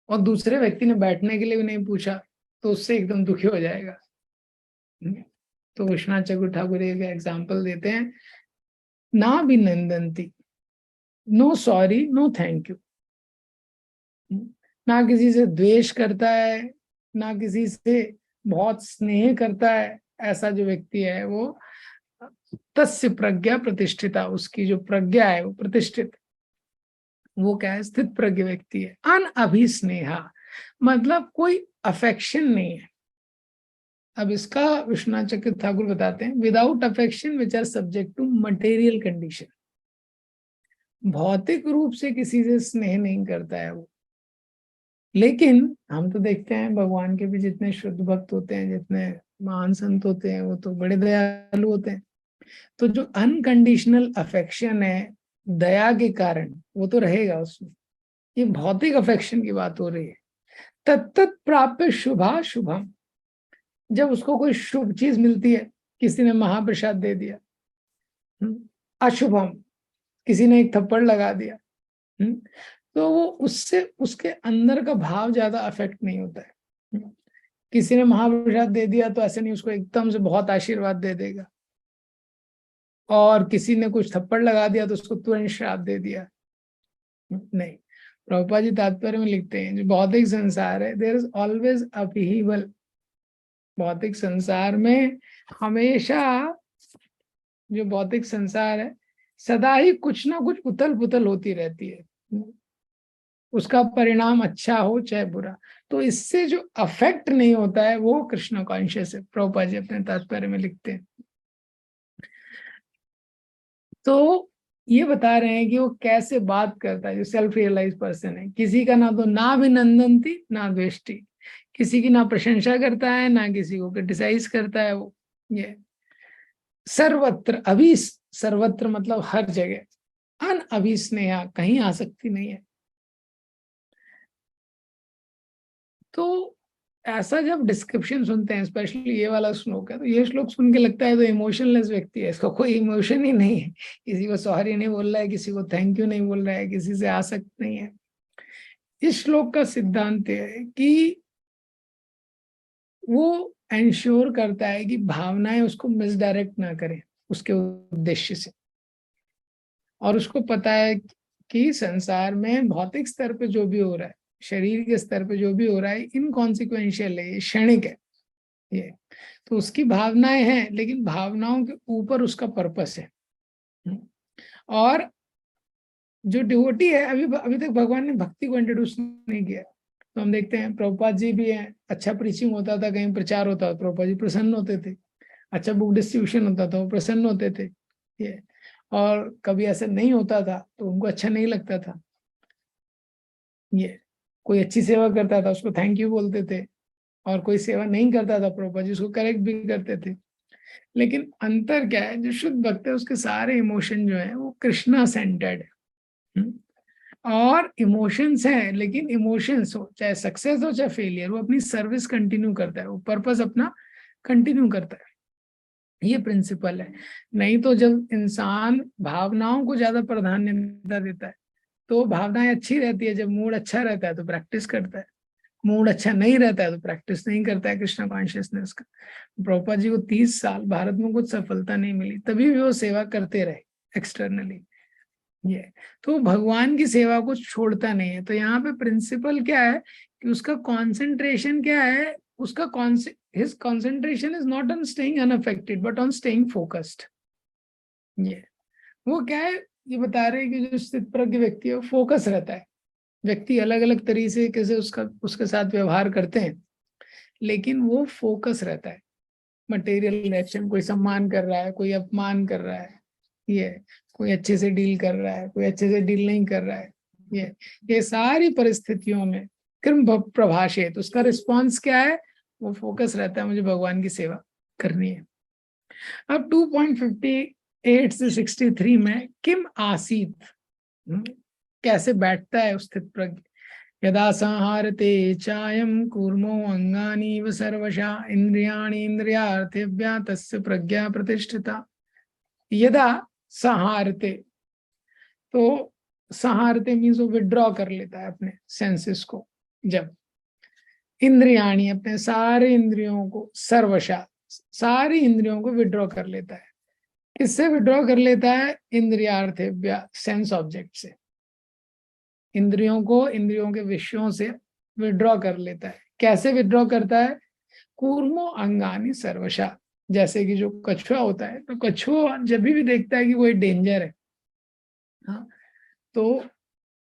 A: और दूसरे व्यक्ति ने बैठने के लिए भी नहीं पूछा तो उससे एकदम दुखी हो जाएगा। तो विश्वनाथ चक्रवर्ती ठाकुर एक एग्जाम्पल देते हैं, ना भी नंदनती, no sorry no thank you, ना किसी से द्वेष करता है, ना किसी से बहुत स्नेह करता है। ऐसा जो व्यक्ति है वो तस्य प्रज्ञा प्रतिष्ठिता, उसकी जो प्रज्ञा है वो प्रतिष्ठित, वो क्या है, स्थित प्रज्ञ व्यक्ति है। अन अभिस्नेहा मतलब कोई अफेक्शन नहीं है। अब इसका विश्वनाथ चक्रवर्ती ठाकुर बताते हैं, without affection which are subject to material condition, भौतिक रूप से किसी से स्नेह नहीं करता है वो। लेकिन हम तो देखते हैं भगवान के भी जितने शुद्ध भक्त होते हैं, जितने महान संत होते हैं, वो तो बड़े दयालु होते हैं। तो जो अनकंडीशनल अफेक्शन है दया के कारण, वो तो रहेगा उसमें। ये भौतिक अफेक्शन की बात हो रही है। तत्त प्राप्य शुभा शुभम, जब उसको कोई शुभ चीज मिलती है, किसी ने महाप्रसाद दे दिया, अशुभम किसी ने एक थप्पड़ लगा दिया, तो वो उससे उसके अंदर का भाव ज्यादा अफेक्ट नहीं होता है। किसी ने महाप्रसाद दे दिया तो ऐसे नहीं उसको एकदम से बहुत आशीर्वाद दे देगा, और किसी ने कुछ थप्पड़ लगा दिया तो उसको तुरंत श्राप दे दिया, नहीं। प्रभुपाद जी तात्पर्य में लिखते हैं, जो भौतिक संसार है, देयर इज ऑलवेज अपहीवल। भौतिक संसार में हमेशा, जो भौतिक संसार है, सदा ही कुछ ना कुछ उथल पुथल होती रहती है, उसका परिणाम अच्छा हो चाहे बुरा। तो इससे जो अफेक्ट नहीं होता है वो कृष्ण कॉन्शियस है, प्रभुपाद जी अपने तात्पर्य में लिखते हैं। तो ये बता रहे हैं कि वो कैसे बात करता है, जो सेल्फ रियलाइज पर्सन है, किसी का ना तो ना भी नंदनती ना द्वेष्टि, किसी की ना प्रशंसा करता है ना किसी को क्रिटिसाइज करता है वो। ये सर्वत्र अभी, सर्वत्र मतलब हर जगह, अन अभिस्नेहा कहीं आसक्ति नहीं है। तो ऐसा जब डिस्क्रिप्शन सुनते हैं, स्पेशली ये वाला श्लोक है, तो ये श्लोक सुन के लगता है तो इमोशनलेस व्यक्ति है, इसका कोई इमोशन ही नहीं है, किसी को सॉरी नहीं बोल रहा है, किसी को थैंक यू नहीं बोल रहा है, किसी से आसक्त नहीं है। इस श्लोक का सिद्धांत है कि वो एंश्योर करता है कि भावनाएं उसको मिसडायरेक्ट ना करें उसके उद्देश्य से, और उसको पता है कि संसार में भौतिक स्तर पे जो भी हो रहा है, शरीर के स्तर पे जो भी हो रहा है, इनकॉन्सिक्वेंशियल है, ये क्षणिक है ये। तो उसकी भावनाएं हैं, लेकिन भावनाओं के ऊपर उसका पर्पस है। और जो डिवोटी है, अभी तक भगवान ने भक्ति को इंट्रोड्यूस नहीं किया। तो हम देखते हैं प्रभुपाद जी भी हैं, अच्छा प्रीचिंग होता था, कहीं प्रचार होता था, प्रभुपाद जी प्रसन्न होते थे, अच्छा बुक डिस्ट्रीब्यूशन होता था, वो प्रसन्न होते थे ये। और कभी ऐसा नहीं होता था तो उनको अच्छा नहीं लगता था ये। कोई अच्छी सेवा करता था उसको थैंक यू बोलते थे, और कोई सेवा नहीं करता था प्रभुपाद जी उसको करेक्ट भी करते थे। लेकिन अंतर क्या है, जो शुद्ध भक्त है उसके सारे इमोशन जो है वो कृष्णा सेंटर्ड है। और इमोशंस हैं, लेकिन इमोशंस हो चाहे सक्सेस हो चाहे फेलियर, वो अपनी सर्विस कंटिन्यू करता है, वो पर्पस अपना कंटिन्यू करता है। ये प्रिंसिपल है। नहीं तो जब इंसान भावनाओं को ज्यादा प्राधान्यता देता है तो भावनाएं अच्छी रहती है, जब मूड अच्छा रहता है तो प्रैक्टिस करता है, मूड अच्छा नहीं रहता है तो प्रैक्टिस नहीं करता है कृष्णा कॉन्शियसनेस का। प्रभुपाद जी को 30 साल भारत में कुछ सफलता नहीं मिली, तभी भी वो सेवा करते रहे एक्सटर्नली ये। तो भगवान की सेवा को छोड़ता नहीं है। तो यहाँ पे प्रिंसिपल क्या है कि उसका कंसंट्रेशन क्या है, उसका his concentration is not on staying unaffected but on staying focused ये। वो क्या है, ये बता रहे हैं कि जो स्थित प्रज्ञ व्यक्ति है वो फोकस रहता है। व्यक्ति अलग अलग तरीके से उसके साथ व्यवहार करते हैं, लेकिन वो फोकस रहता है। मटेरियल रिएक्शन, कोई सम्मान कर रहा है, कोई अपमान कर रहा है ये, कोई अच्छे से डील कर रहा है, कोई अच्छे से डील नहीं कर रहा है ये सारी परिस्थितियों में कृम प्रभाषित उसका रिस्पॉन्स क्या है, वो फोकस रहता है, मुझे भगवान की सेवा करनी है। अब 2.58 से 63 में किम आसीत, कैसे बैठता है उस स्थित प्रज्ञ। यदा संहारते चायम कूर्मो अंगानीव सर्वशा इंद्रियाणि इंद्रियार्थेभ्यः तस्य प्रज्ञा प्रतिष्ठिता। यदा संहारते, तो संहारते मीन्स वो विड्रॉ कर लेता है अपने सेंसेस को। जब इंद्रियाणी, अपने सारे इंद्रियों को, सर्वशा सारी इंद्रियों को विड्रॉ कर लेता है। किससे विड्रॉ कर लेता है? इंद्रियार्थेभ्यः, सेंस ऑब्जेक्ट से। इंद्रियों को इंद्रियों के विषयों से विड्रॉ कर लेता है। कैसे विड्रॉ करता है? कूर्मो अंगानी सर्वशा, जैसे कि जो कछुआ होता है, तो कछुआ जब भी देखता है कि कोई डेंजर है, हाँ, तो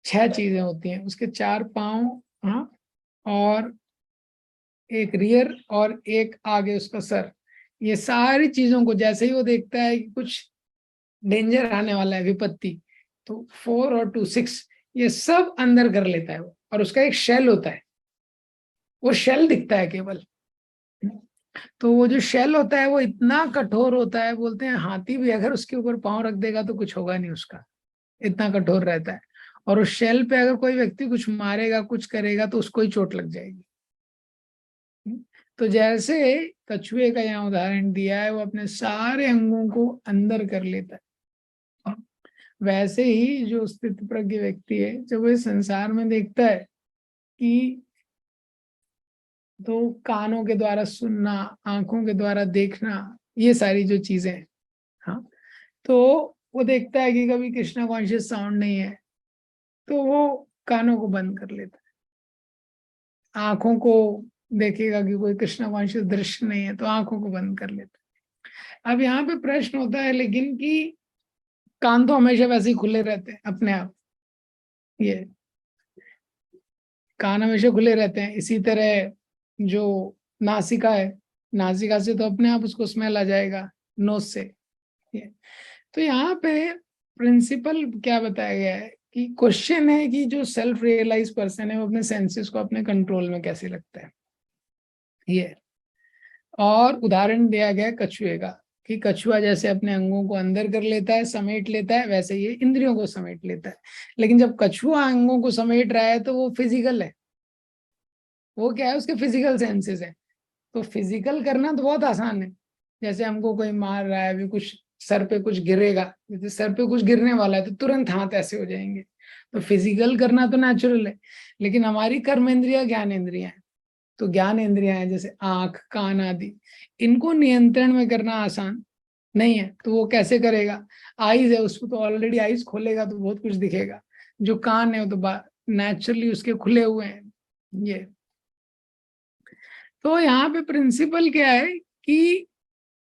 A: 6 चीजें होती हैं उसके, 4 पांव, हाँ, और एक रियर और एक आगे उसका सर। ये सारी चीजों को जैसे ही वो देखता है कि कुछ डेंजर आने वाला है, विपत्ति, तो 4 और 2 6 ये सब अंदर कर लेता है वो। और उसका एक शेल होता है, वो शेल दिखता है केवल। तो वो जो शेल होता है वो इतना कठोर होता है, बोलते हैं हाथी भी अगर उसके ऊपर पांव रख देगा तो कुछ होगा नहीं उसका, इतना कठोर रहता है। और उस शेल पे अगर कोई व्यक्ति कुछ मारेगा, कुछ करेगा, तो उसको ही चोट लग जाएगी। तो जैसे कछुए का यहाँ उदाहरण दिया है, वो अपने सारे अंगों को अंदर कर लेता है, वैसे ही जो स्थित प्रज्ञ व्यक्ति है, जब वो संसार में देखता है कि तो कानों के द्वारा सुनना, आंखों के द्वारा देखना, ये सारी जो चीजें, हाँ, तो वो देखता है कि कभी कृष्णा कॉन्शियस साउंड नहीं है, तो वो कानों को बंद कर लेता है। आंखों को देखेगा कि कोई कृष्णा कॉन्शियस दृश्य नहीं है, तो आंखों को बंद कर लेता है। अब यहाँ पे प्रश्न होता है लेकिन कि कान तो हमेशा वैसे ही खुले रहते हैं अपने आप, ये कान हमेशा खुले रहते हैं। इसी तरह जो नासिका है, नासिका से तो अपने आप उसको स्मेल आ जाएगा, नोज से ये। तो यहाँ पे प्रिंसिपल क्या बताया गया है कि क्वेश्चन है कि जो सेल्फ रियलाइज पर्सन है वो अपने सेंसेस को अपने कंट्रोल में कैसे रखता है ये। और उदाहरण दिया गया कछुए का, कि कछुआ जैसे अपने अंगों को अंदर कर लेता है, समेट लेता है, वैसे ये इंद्रियों को समेट लेता है। लेकिन जब कछुआ अंगों को समेट रहा है तो वो फिजिकल है, वो क्या है, उसके फिजिकल सेंसेस है। तो फिजिकल करना तो बहुत आसान है, जैसे हमको कोई मार रहा है, अभी कुछ सर पे कुछ गिरेगा, जैसे सर पे कुछ गिरने वाला है तो तुरंत हाथ ऐसे हो जाएंगे, तो फिजिकल करना तो नेचुरल है। लेकिन हमारी कर्म इंद्रिया ज्ञान इंद्रिया है, तो ज्ञान इंद्रिया है जैसे आंख कान आदि, इनको नियंत्रण में करना आसान नहीं है। तो वो कैसे करेगा, आईज है उसको तो ऑलरेडी आईज खोलेगा तो बहुत कुछ दिखेगा, जो कान है वो तो नेचुरली उसके खुले हुए हैं। ये तो यहाँ पे प्रिंसिपल क्या है कि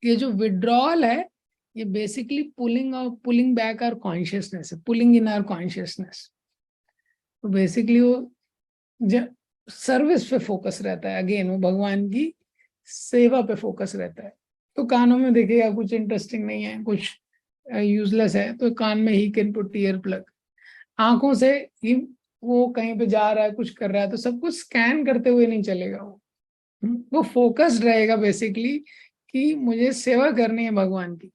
A: ये जो विड्रॉल है, ये basically pulling back our consciousness है, पुलिंग इन आवर कॉन्शियसनेस। तो बेसिकली वो सर्विस पे फोकस रहता है, अगेन वो भगवान की सेवा पे फोकस रहता है। तो कानों में देखिएगा कुछ इंटरेस्टिंग नहीं है, कुछ यूजलेस है, तो कान में he can put ear plug. आंखों से ही वो कहीं पे जा रहा है कुछ कर रहा है तो सब कुछ स्कैन करते हुए नहीं चलेगा, वो फोकस्ड रहेगा बेसिकली कि मुझे सेवा करनी है भगवान की।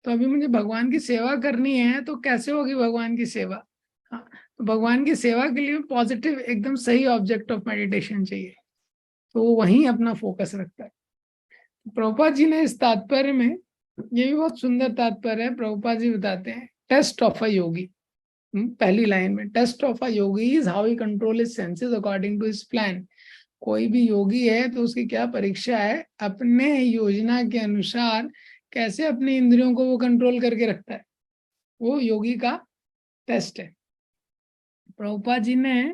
A: तो अभी मुझे भगवान की सेवा करनी है, तो कैसे होगी भगवान की सेवा? हाँ, तो भगवान की सेवा के लिए पॉजिटिव एकदम सही ऑब्जेक्ट ऑफ मेडिटेशन चाहिए, तो वो वहीं अपना फोकस रखता है। प्रभुपाद जी ने इस तात्पर्य में, ये भी बहुत सुंदर तात्पर्य है, प्रभुपाद जी बताते हैं टेस्ट ऑफ अ योगी, पहली लाइन में, test of a yogi is how he control his senses according to his plan. कोई भी योगी है तो उसकी क्या परीक्षा है, अपने योजना के अनुसार कैसे अपनी इंद्रियों को वो कंट्रोल करके रखता है, वो योगी का टेस्ट है। प्रभुपाद जी ने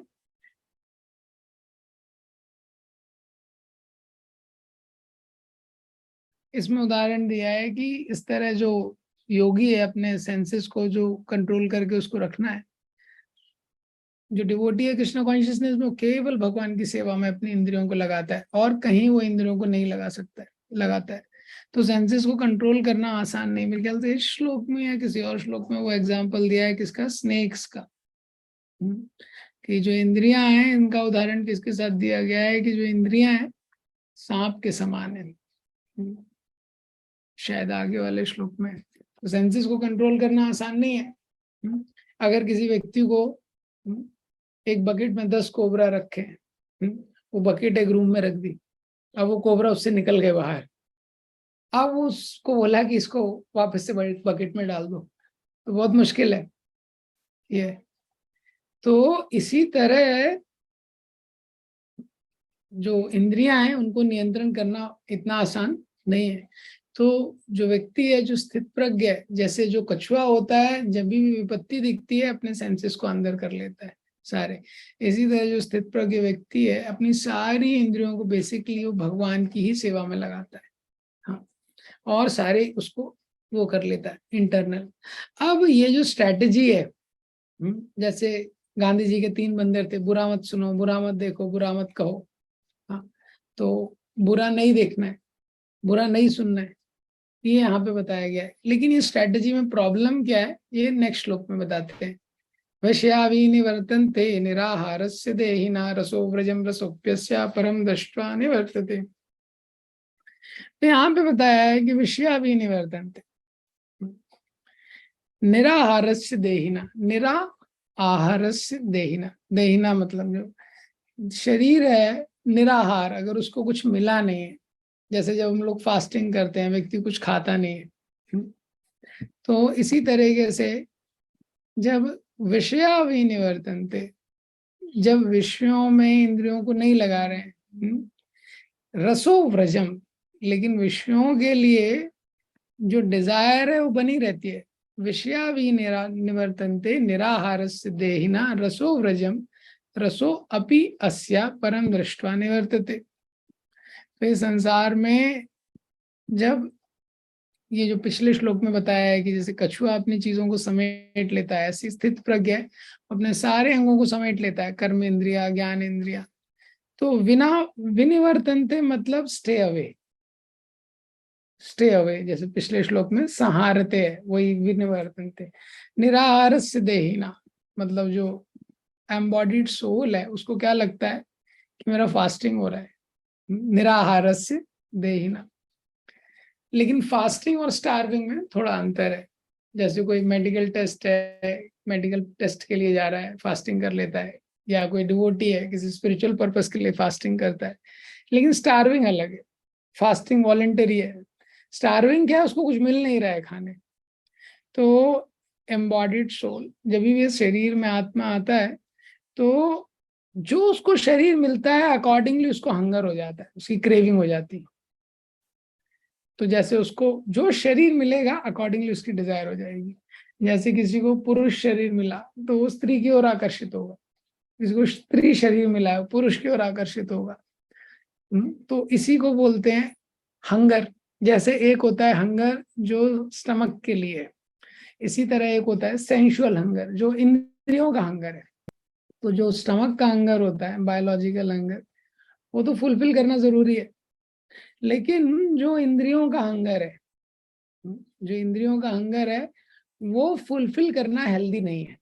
A: इसमें उदाहरण दिया है कि इस तरह जो योगी है अपने सेंसेस को जो कंट्रोल करके उसको रखना है, जो डिवोटी है कृष्ण कॉन्शियसनेस में, वो केवल भगवान की सेवा में अपनी इंद्रियों को लगाता है और कहीं वो इंद्रियों को नहीं लगा सकता है, लगाता है। तो सेंसेस को कंट्रोल करना आसान नहीं, मेरे ख्याल से इस श्लोक में या किसी और श्लोक में वो एग्जाम्पल दिया है किसका, स्नेक्स का। हम्म, कि जो इंद्रियां हैं इनका उदाहरण किसके साथ दिया गया है कि जो इंद्रियां हैं सांप के समान है। शायद आगे वाले श्लोक में, तो सेंसेस को कंट्रोल करना आसान नहीं है। अगर किसी व्यक्ति को एक बकेट में 10 कोबरा रखे हैं, वो बकेट एक रूम में रख दी, अब वो कोबरा उससे निकल गए बाहर, अब उसको बोला कि इसको वापस से बकेट में डाल दो, तो बहुत मुश्किल है ये। तो इसी तरह जो इंद्रियां हैं उनको नियंत्रण करना इतना आसान नहीं है। तो जो व्यक्ति है जो स्थित प्रज्ञ है, जैसे जो कछुआ होता है जब भी विपत्ति दिखती है अपने सेंसेस को अंदर कर लेता है सारे, इसी तरह जो स्थित प्रज्ञ व्यक्ति है अपनी सारी इंद्रियों को बेसिकली वो भगवान की ही सेवा में लगाता है। हाँ, और सारे उसको वो कर लेता है इंटरनल। अब ये जो स्ट्रेटेजी है, जैसे गांधी जी के 3 बंदर थे, बुरा मत सुनो, बुरा मत देखो, बुरा मत कहो। हाँ, तो बुरा नहीं देखना है, बुरा नहीं सुनना है, ये यहाँ पे बताया गया है। लेकिन ये स्ट्रेटजी में प्रॉब्लम क्या है, ये नेक्स्ट श्लोक में बताते हैं। वश्यावी निवर्तन्ते निराहारस्य देहिना रसो व्रजम रसोप्यस्य परम दृष्ट्वा निवर्तते। तो यहाँ पे बताया है कि विषयावी निवर्तन्ते निराहारस्य देहिना, निरा आहारस्य देहिना, देहिना मतलब जो शरीर है निराहार, अगर उसको कुछ मिला नहीं है, जैसे जब हम लोग फास्टिंग करते हैं व्यक्ति कुछ खाता नहीं है, तो इसी तरीके से जब विषयाविनिवर्तन्ते, जब विषयों में इंद्रियों को नहीं लगा रहे हैं, रसो व्रजम, लेकिन विषयों के लिए जो डिजायर है वो बनी रहती है। विषयावि निवर्तन्ते निराहारस्य देहिना रसो व्रजम रसो अपि अस्या परम दृष्ट्वा निवर्तते। तो इस संसार में जब ये जो पिछले श्लोक में बताया है कि जैसे कछुआ अपनी चीजों को समेट लेता है, ऐसी स्थित प्रज्ञ अपने सारे अंगों को समेट लेता है, कर्म इंद्रिया ज्ञान इंद्रिया। तो विना विनिवर्तनते मतलब स्टे अवे, स्टे अवे, जैसे पिछले श्लोक में संहारते है वही विनिवर्तनते। निराहारस्य देहिना मतलब जो एम्बॉडीड सोल है उसको क्या लगता है कि मेरा फास्टिंग हो रहा है, निराहारस्य देहिना। लेकिन फास्टिंग और स्टार्विंग में थोड़ा अंतर है। जैसे कोई मेडिकल टेस्ट है, मेडिकल टेस्ट के लिए जा रहा है, फास्टिंग कर लेता है, या कोई डिवोटी है किसी स्पिरिचुअल पर्पस के लिए फास्टिंग करता है, लेकिन स्टार्विंग अलग है, फास्टिंग वॉलेंटरी है। स्टार्विंग क्या है, उसको कुछ मिल नहीं रहा है खाने। तो एम्बॉडीड सोल जब भी ये शरीर में आत्मा आता है, तो जो उसको शरीर मिलता है अकॉर्डिंगली उसको हंगर हो जाता है, उसकी क्रेविंग हो जाती है। तो जैसे उसको जो शरीर मिलेगा अकॉर्डिंगली उसकी डिजायर हो जाएगी। जैसे किसी को पुरुष शरीर मिला तो वो स्त्री की ओर आकर्षित होगा, किसी को स्त्री शरीर मिला है पुरुष की ओर आकर्षित होगा। तो इसी को बोलते हैं हंगर। जैसे एक होता है हंगर जो स्टमक के लिए है, इसी तरह एक होता है सेंशुअल हंगर जो इंद्रियों का हंगर है। तो जो स्टमक का हंगर होता है, बायोलॉजिकल हंगर, वो तो फुलफिल करना जरूरी है। लेकिन जो इंद्रियों का हंगर है, जो इंद्रियों का हंगर है वो फुलफिल करना हेल्दी नहीं है।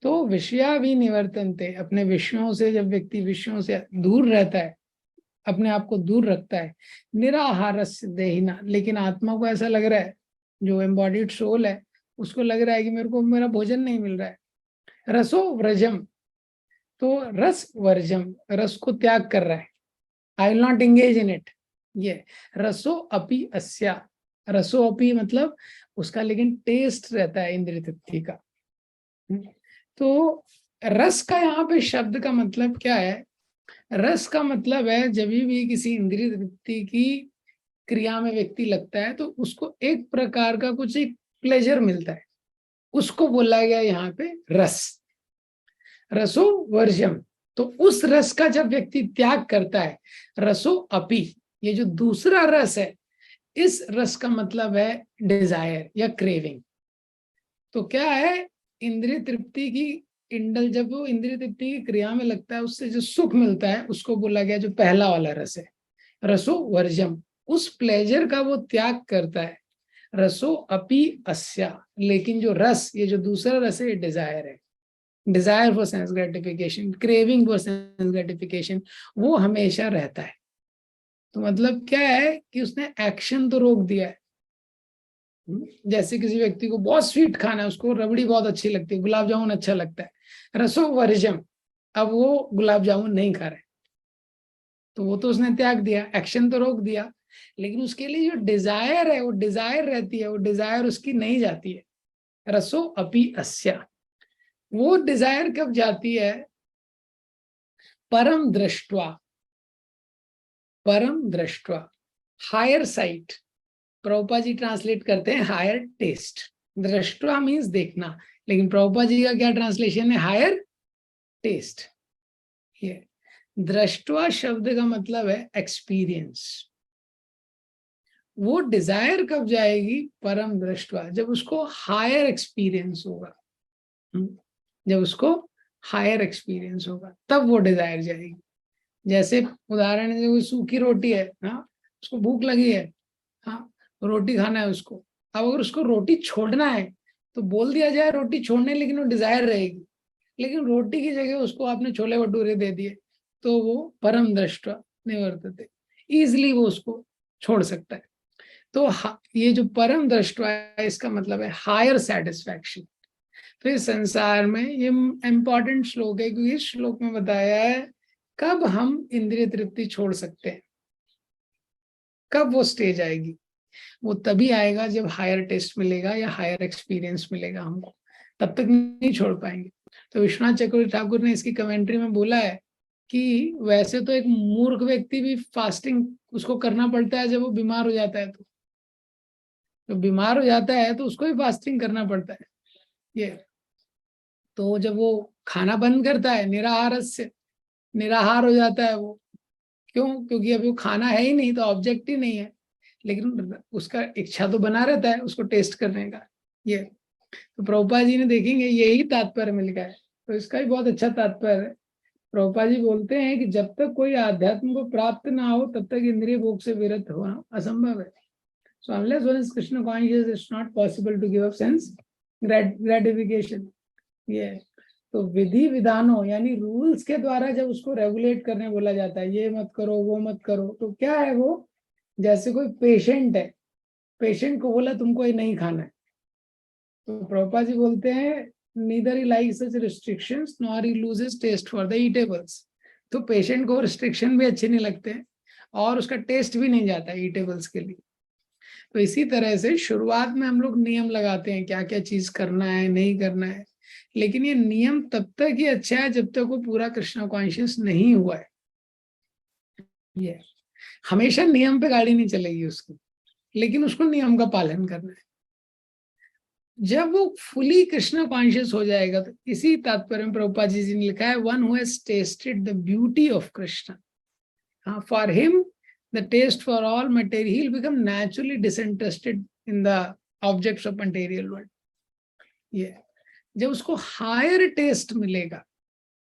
A: तो विषया भी निवर्तनते, अपने विषयों से जब व्यक्ति विषयों से दूर रहता है, अपने आप को दूर रखता है, निराहारस्य देहिना, लेकिन आत्मा को ऐसा लग रहा है, जो एम्बॉडीड सोल है उसको लग रहा है कि मेरे को मेरा भोजन नहीं मिल रहा है। रसो व्रजम, तो रस वर्जम, रस को त्याग कर रहा है, I will not engage in it. ये रसो अपि अस्या, रसो अपि मतलब उसका लेकिन टेस्ट रहता है इंद्रिय तृप्ति का। तो रस का यहाँ पे शब्द का मतलब क्या है? रस का मतलब है जब भी किसी इंद्रिय तृप्ति की क्रिया में व्यक्ति लगता है तो उसको एक प्रकार का कुछ एक प्लेजर मिलता है, उसको बोला गया यहाँ पे रस। रसो वर्जम, तो उस रस का जब व्यक्ति त्याग करता है, रसो अपि, ये जो दूसरा रस है, इस रस का मतलब है डिजायर या क्रेविंग। तो क्या है, इंद्रिय तृप्ति की इंडल, जब वो इंद्रिय तृप्ति की क्रिया में लगता है उससे जो सुख मिलता है उसको बोला गया जो पहला वाला रस है, रसो वर्जम, उस प्लेजर का वो त्याग करता है। रसो अपि अस्या, लेकिन जो रस, ये जो दूसरा रस है, ये डिजायर है, desire for sense gratification, craving for sense gratification, वो हमेशा रहता है। तो मतलब क्या है कि उसने एक्शन तो रोक दिया है। जैसे किसी व्यक्ति को बहुत स्वीट खाना है, उसको रबड़ी बहुत अच्छी लगती है, गुलाब जामुन अच्छा लगता है, रसो वर्जम, अब वो गुलाब जामुन नहीं खा रहे, तो वो तो उसने त्याग दिया, एक्शन तो रोक दिया। लेकिन उसके लिए जो डिजायर है वो डिजायर रहती है, वो डिजायर उसकी नहीं जाती है। रसो अपि अस्या, वो डिजायर कब जाती है? परम दृष्टवा, परम दृष्टवा, higher site, Prabhupada ji translate करते हैं हायर टेस्ट। दृष्टवा मीन्स देखना, लेकिन प्रभुपा जी का क्या ट्रांसलेशन है? Higher test. ये दृष्टवा शब्द का मतलब है एक्सपीरियंस। वो डिजायर कब जाएगी? परम दृष्टवा, जब उसको हायर एक्सपीरियंस होगा। जब उसको हायर एक्सपीरियंस होगा तब वो डिजायर जाएगी। जैसे उदाहरण है, कोई सूखी रोटी है, हाँ, उसको भूख लगी है, हाँ, रोटी खाना है उसको। अब अगर उसको रोटी छोड़ना है तो बोल दिया जाए रोटी छोड़ने, लेकिन वो डिजायर रहेगी। लेकिन रोटी की जगह उसको आपने छोले भटूरे दे दिए तो वो परम दृष्टा निवर्तते, इजिली वो उसको छोड़ सकता है। तो ये जो परम दृष्टा है, इसका मतलब है हायर सेटिस्फैक्शन। तो इस संसार में ये इंपॉर्टेंट श्लोक है, क्योंकि इस श्लोक में बताया है कब हम इंद्रिय तृप्ति छोड़ सकते हैं, कब वो स्टेज आएगी। वो तभी आएगा जब हायर टेस्ट मिलेगा या हायर एक्सपीरियंस मिलेगा हमको, तब तक नहीं छोड़ पाएंगे। तो विश्वनाथ चक्रवर्ती ठाकुर ने इसकी कमेंट्री में बोला है कि वैसे तो एक मूर्ख व्यक्ति भी फास्टिंग उसको करना पड़ता है जब वो बीमार हो जाता है। तो बीमार हो जाता है तो उसको भी फास्टिंग करना पड़ता है। ये तो जब वो खाना बंद करता है, निराहार से निराहार हो जाता है वो, क्यों? क्योंकि अभी वो खाना है ही नहीं, तो ऑब्जेक्ट ही नहीं है, लेकिन उसका इच्छा तो बना रहता है उसको टेस्ट करने का। ये तो प्रभुपाद जी ने देखेंगे यही तात्पर्य में लिखा है, तो इसका भी बहुत अच्छा तात्पर्य है। प्रभुपाद जी बोलते हैं कि जब तक कोई आध्यात्म को प्राप्त ना हो तब तक इंद्रिय भोग से विरत होना असंभव है। So unless one is Krishna conscious, it's not possible to give up sense gratification. ये तो विधि विधानों यानी रूल्स के द्वारा जब उसको रेगुलेट करने बोला जाता है, ये मत करो वो मत करो, तो क्या है वो? जैसे कोई पेशेंट है, पेशेंट को बोला तुमको ये नहीं खाना है, तो प्रभुपाद जी बोलते हैं neither he likes such restrictions nor he loses taste for the eatables. तो पेशेंट को रिस्ट्रिक्शन भी अच्छे नहीं लगते हैं और उसका टेस्ट भी नहीं जाता ईटेबल्स के लिए। तो इसी तरह से शुरुआत में हम लोग नियम लगाते हैं क्या क्या चीज करना है नहीं करना है, लेकिन ये नियम तब तक ही अच्छा है जब तक वो पूरा कृष्णा कॉन्शियस नहीं हुआ है। ये हमेशा नियम पे गाड़ी नहीं चलेगी उसकी, लेकिन उसको नियम का पालन करना है। जब वो फुली कृष्णा कॉन्शियस हो जाएगा तो इसी तात्पर्य में प्रभुपाद जी ने लिखा है one who has tasted the beauty of Krishna, हाँ, for him the taste for all material, he will become naturally disinterested in the objects of material world. ये जब उसको हायर टेस्ट मिलेगा,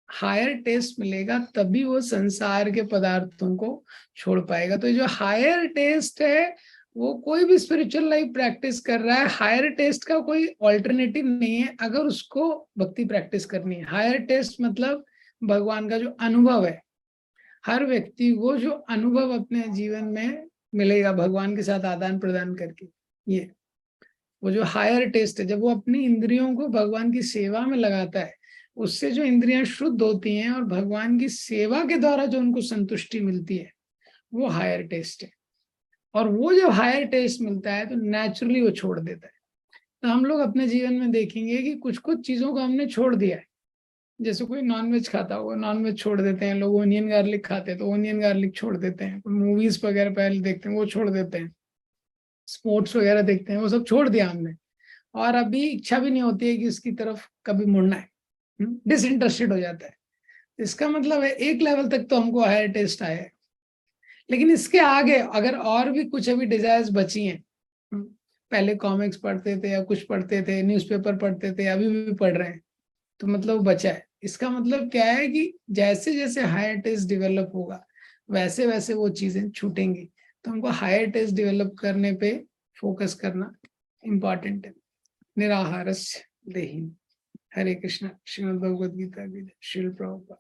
A: हायर टेस्ट मिलेगा तभी वो संसार के पदार्थों को छोड़ पाएगा। तो जो हायर टेस्ट है वो कोई भी स्पिरिचुअल लाइफ प्रैक्टिस कर रहा है, हायर टेस्ट का कोई ऑल्टरनेटिव नहीं है अगर उसको भक्ति प्रैक्टिस करनी है। हायर टेस्ट मतलब भगवान का जो अनुभव है, हर व्यक्ति को जो अनुभव अपने जीवन में मिलेगा भगवान के साथ आदान प्रदान करके, ये वो जो हायर टेस्ट है, जब वो अपनी इंद्रियों को भगवान की सेवा में लगाता है, उससे जो इंद्रियां शुद्ध होती हैं और भगवान की सेवा के द्वारा जो उनको संतुष्टि मिलती है, वो हायर टेस्ट है। और वो जब हायर टेस्ट मिलता है तो नेचुरली वो छोड़ देता है। तो हम लोग अपने जीवन में देखेंगे कि कुछ कुछ चीजों को हमने छोड़ दिया है। जैसे कोई नॉनवेज खाता होगा, नॉनवेज छोड़ देते हैं लोग, ओनियन गार्लिक खाते हैं तो ओनियन गार्लिक छोड़ देते हैं, मूवीज वगैरह पहले देखते हैं वो छोड़ देते हैं, स्पोर्ट्स वगैरह देखते हैं वो सब छोड़ दिया हमने, और अभी इच्छा भी नहीं होती है कि उसकी तरफ कभी मुड़ना है, डिसइंटरेस्टेड हो जाता है। इसका मतलब है एक लेवल तक तो हमको हायर टेस्ट आया है, लेकिन इसके आगे अगर और भी कुछ अभी डिजायर्स बची हैं, पहले कॉमिक्स पढ़ते थे या कुछ पढ़ते थे, न्यूज़पेपर पढ़ते थे, अभी भी पढ़ रहे हैं, तो मतलब बचा है। इसका मतलब क्या है कि जैसे जैसे हायर टेस्ट डेवलप होगा वैसे वैसे वो चीजें छूटेंगी। तो हमको हायर टेस्ट डेवलप करने पे फोकस करना इम्पॉर्टेंट है। निराहारस्य देहि। हरे कृष्णा। श्रीमद् भगवद गीता की जय। श्रील प्रभुपाद।